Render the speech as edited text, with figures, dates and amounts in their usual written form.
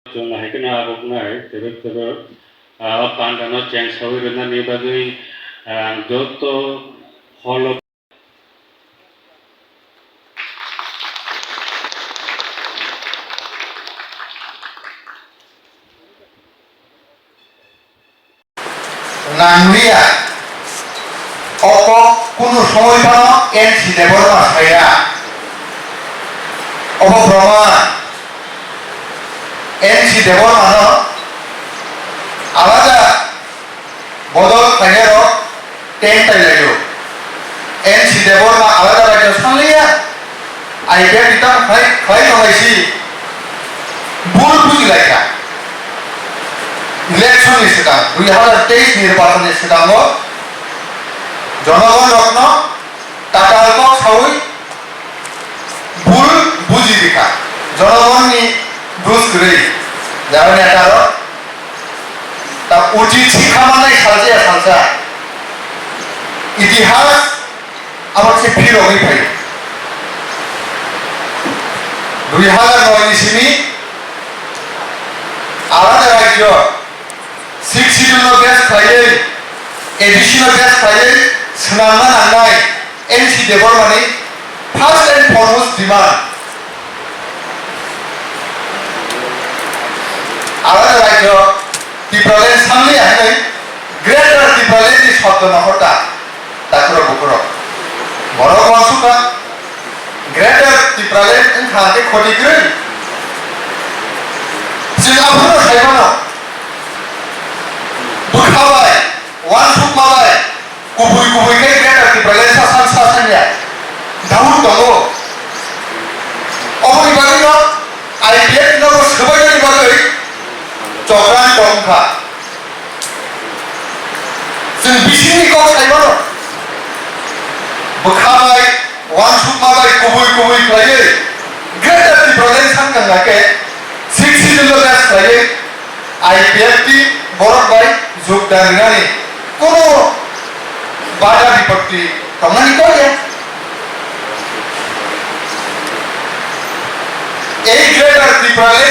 जों हायखौनो आबोनाय जोबोद जोबोद पान्डानो चेंज खालामनायनि बागै যত হল নাংলিয়া অপ কোনো সময় পানো এনসি দেবর মাসাইয়া অপভ্রমণ এনসি দেবর মানো আলাদা বদল খাইয়ার টেন্টাই লাগো এনসি দেবর মা আলাদা রাজ্য সামলিয়া আইডিয়া দিতাম খাই খাই নমাইছি ভুল বুঝিলাইকা ইলেকশন সিদ্ধাং 2023 নির্বাচনের সিদ্ধান্ত জনগণ রত্ন টাটালক সাউই ভুল বুঝি দেখা জনগণনি দুষ করে যাবেন এটার তা উচিত শিক্ষা মানে সালছে সালসা ইতিহাস আবার সে ফির হয়ে পাই 2009 ইসিনি আলাদা রাজ্য 6 শিডিউল গ্যাস খাইয়ে এডিশনাল গ্যাস খাইয়ে স্নানা নাঙ্গাই এনসি দেবর মানে ফার্স্ট এন্ড ফরমোস্ট ডিমান্ড আলাদা রাজ্য ত্রিপুরালেন সামনে আহে গ্রেটার ত্রিপুরালেন যে শব্দ নহরটা তাকুর বুকুর বড় কনসুকা গ্রেটার ত্রিপুরালেন খাতে ক্ষতি করে Singapore সাইবানো বুখাবাই one সুকমাবাই কুবুই কুবুই k greater ত্রিপুরালেন Sasan সাসানিয়া দাউদ দঙ্গ অবৈ বাগিন আইপিএফ নব সবাইনি বাগৈ চক্রান টংখা जों बिसिनि कौ साइबानो बुखाबाय वान सुकमाबाय कुबुई कुबुई खालायो ग्रेटार त्रिपुरालेन सानगांगाके 6 शिडिउल ग्यास खालायो आईपीएफ टी बरफ बाय जोगदाननानै कोनो बाधा विपत्ति खालामनानै गया এই গ্রেটার ত্রিপুরালেন